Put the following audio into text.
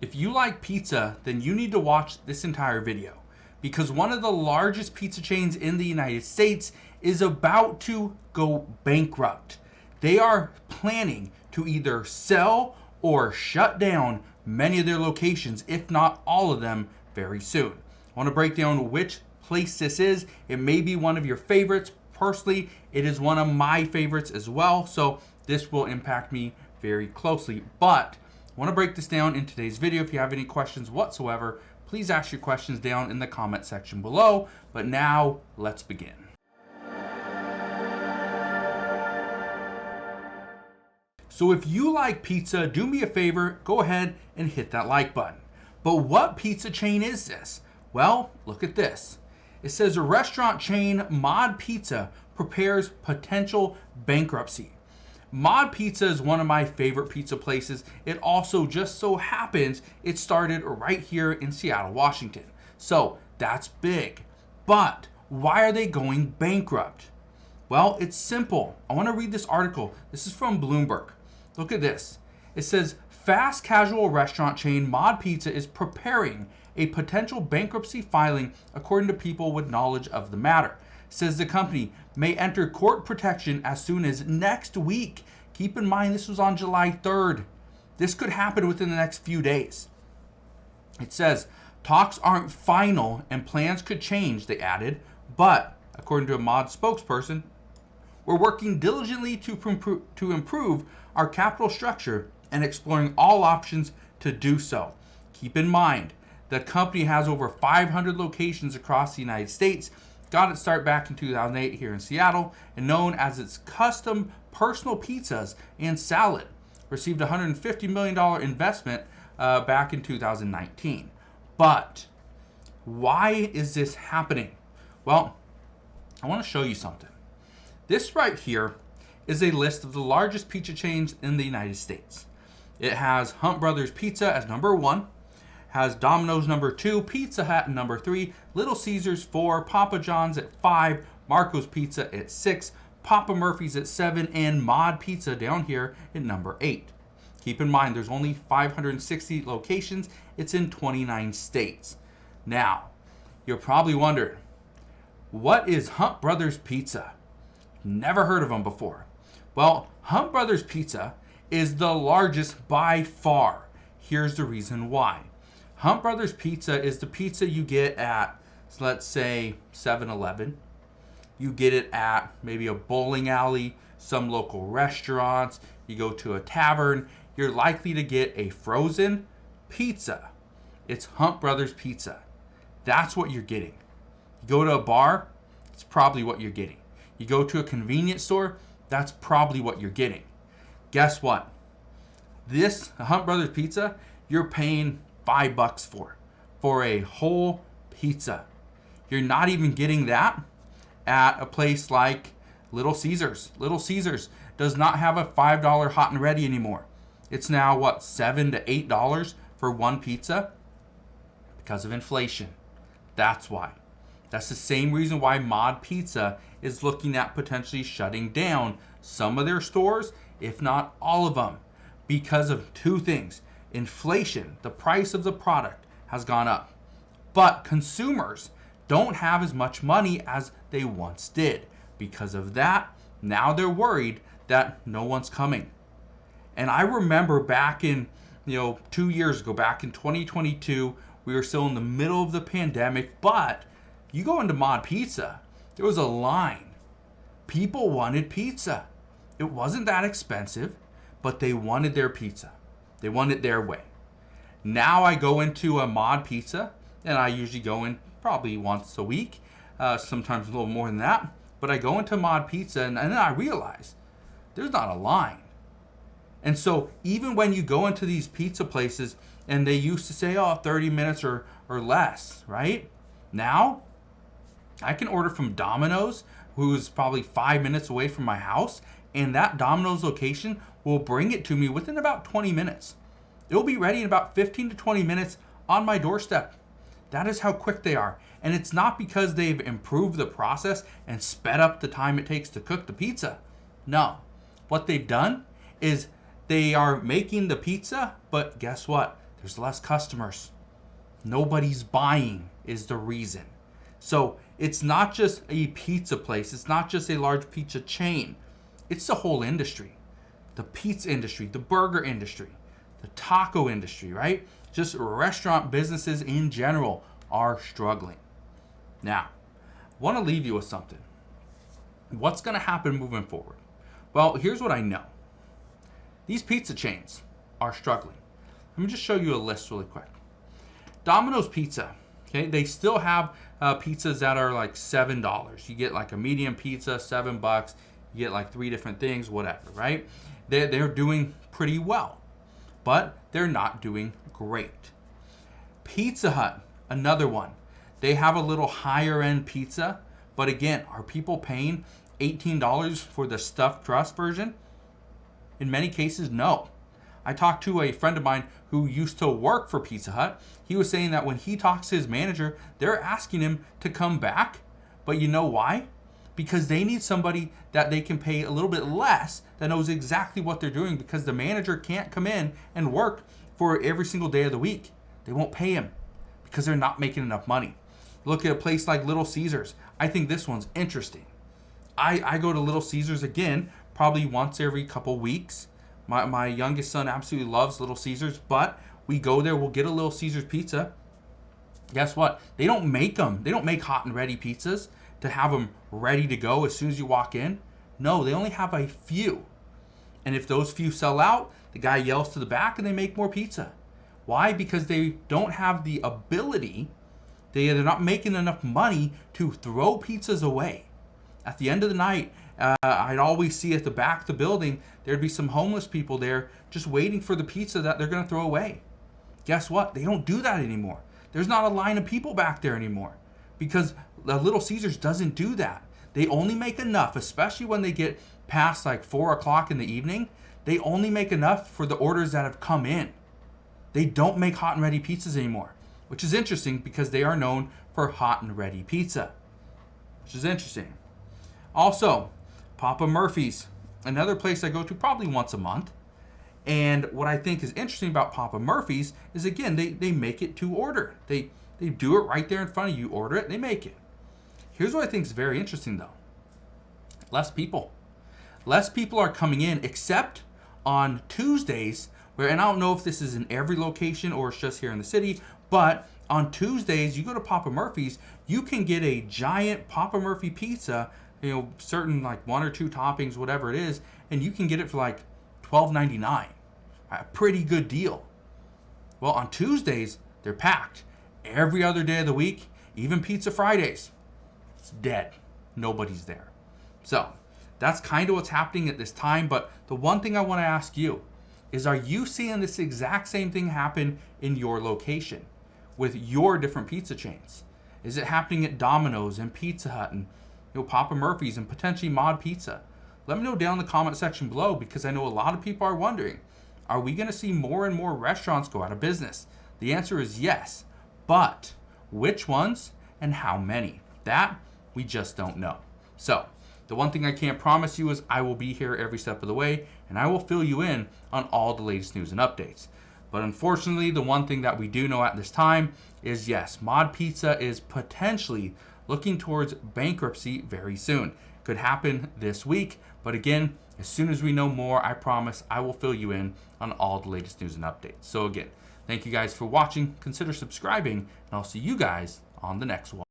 If you like pizza, then you need to watch this entire video because one of the largest pizza chains in the United States is about to go bankrupt. They are planning to either sell or shut down many of their locations, if not all of them, very soon. I want to break down which place this is. It may be one of your favorites. Personally, it is one of my favorites as well, so this will impact me very closely. But I want to break this down in today's video. If you have any questions whatsoever, please ask your questions down in the comment section below. But now, let's begin. So if you like pizza, do me a favor, go ahead and hit that like button. But what pizza chain is this? Well, look at this. It says a restaurant chain, Mod Pizza, prepares potential bankruptcy. Mod Pizza is one of my favorite pizza places. It also just so happens it started right here in Seattle, Washington. So that's big. But why are they going bankrupt? Well, it's simple. I want to read this article. This is from Bloomberg. Look at this. It says fast casual restaurant chain Mod Pizza is preparing a potential bankruptcy filing according to people with knowledge of the matter. Says the company may enter court protection as soon as next week. Keep in mind this was on July 3rd. This could happen within the next few days. It says talks aren't final and plans could change, they added, but according to a Mod spokesperson, we're working diligently to improve our capital structure and exploring all options to do so. Keep in mind, the company has over 500 locations across the United States. Got its start back in 2008 here in Seattle and known as its custom personal pizzas and salad. Received a $150 million investment back in 2019. But why is this happening? Well, I want to show you something. This right here is a list of the largest pizza chains in the United States. It has Hunt Brothers Pizza as number 1, has Domino's number 2, Pizza Hut number 3, Little Caesars 4, Papa John's at 5, Marco's Pizza at 6, Papa Murphy's at 7, and Mod Pizza down here at number 8. Keep in mind there's only 560 locations. It's in 29 states. Now, you're probably wondering, what is Hunt Brothers Pizza? Never heard of them before. Well, Hunt Brothers Pizza is the largest by far. Here's the reason why. Hunt Brothers Pizza is the pizza you get at, let's say, 7-Eleven. You get it at maybe a bowling alley, some local restaurants. You go to a tavern, you're likely to get a frozen pizza. It's Hunt Brothers Pizza. That's what you're getting. You go to a bar, it's probably what you're getting. You go to a convenience store, that's probably what you're getting. Guess what? This Hunt Brothers Pizza, you're paying $5 for a whole pizza. You're not even getting that at a place like Little Caesars. Little Caesars does not have a $5 hot and ready anymore. It's now what, $7 to $8 for one pizza? Because of inflation. That's why. That's the same reason why Mod Pizza is looking at potentially shutting down some of their stores, if not all of them, because of two things. Inflation, the price of the product has gone up, but consumers don't have as much money as they once did. Because of that, now they're worried that no one's coming. And I remember back in, 2 years ago, back in 2022, we were still in the middle of the pandemic, but you go into Mod Pizza, there was a line. People wanted pizza. It wasn't that expensive, but they wanted their pizza. They wanted it their way. Now I go into a Mod Pizza, and I usually go in probably once a week, sometimes a little more than that. But I go into Mod Pizza, and then I realize there's not a line. And so even when you go into these pizza places, and they used to say, 30 minutes or less, right? Now, I can order from Domino's, who's probably 5 minutes away from my house, and that Domino's location will bring it to me within about 20 minutes. It will be ready in about 15 to 20 minutes on my doorstep. That is how quick they are. And it's not because they've improved the process and sped up the time it takes to cook the pizza. No. What they've done is they are making the pizza, but guess what? There's less customers. Nobody's buying is the reason. So it's not just a pizza place. It's not just a large pizza chain. It's the whole industry. The pizza industry, the burger industry, the taco industry, right? Just restaurant businesses in general are struggling. Now, I want to leave you with something. What's going to happen moving forward? Well, here's what I know. These pizza chains are struggling. Let me just show you a list really quick. Domino's Pizza, okay? They still have pizzas that are like $7. You get like a medium pizza, $7. You get like 3 different things, whatever, right? They're doing pretty well, but they're not doing great. Pizza Hut, another one. They have a little higher end pizza, but again, are people paying $18 for the stuffed crust version? In many cases, no. I talked to a friend of mine who used to work for Pizza Hut. He was saying that when he talks to his manager, they're asking him to come back. But you know why? Because they need somebody that they can pay a little bit less that knows exactly what they're doing, because the manager can't come in and work for every single day of the week. They won't pay him because they're not making enough money. Look at a place like Little Caesars. I think this one's interesting. I go to Little Caesars again, probably once every couple weeks. My youngest son absolutely loves Little Caesars, but we go there, we'll get a Little Caesars pizza. Guess what? They don't make them. They don't make hot and ready pizzas to have them ready to go as soon as you walk in. No, they only have a few. And if those few sell out, the guy yells to the back and they make more pizza. Why? Because they don't have the ability, they're not making enough money to throw pizzas away. At the end of the night, I'd always see at the back of the building, there'd be some homeless people there just waiting for the pizza that they're going to throw away. Guess what? They don't do that anymore. There's not a line of people back there anymore because the Little Caesars doesn't do that. They only make enough, especially when they get past like 4 o'clock in the evening. They only make enough for the orders that have come in. They don't make hot and ready pizzas anymore, which is interesting because they are known for hot and ready pizza, which is interesting. Also, Papa Murphy's, another place I go to probably once a month. And what I think is interesting about Papa Murphy's is, again, they make it to order. They do it right there in front of you. Order it, they make it. Here's what I think is very interesting, though. Less people. Less people are coming in, except on Tuesdays, and I don't know if this is in every location or it's just here in the city, but on Tuesdays, you go to Papa Murphy's, you can get a giant Papa Murphy pizza, certain like 1 or 2 toppings, whatever it is, and you can get it for like $12.99. A pretty good deal. Well, on Tuesdays, they're packed. Every other day of the week, even Pizza Fridays, it's dead. Nobody's there. So that's kind of what's happening at this time. But the one thing I want to ask you is, are you seeing this exact same thing happen in your location with your different pizza chains? Is it happening at Domino's and Pizza Hut and Papa Murphy's and potentially Mod Pizza? Let me know down in the comment section below, because I know a lot of people are wondering, are we going to see more and more restaurants go out of business? The answer is yes, but which ones and how many? That we just don't know. So the one thing I can't promise you is I will be here every step of the way, and I will fill you in on all the latest news and updates. But unfortunately, the one thing that we do know at this time is, yes, Mod Pizza is potentially looking towards bankruptcy very soon. Could happen this week, but again, as soon as we know more, I promise I will fill you in on all the latest news and updates. So again, thank you guys for watching. Consider subscribing, and I'll see you guys on the next one.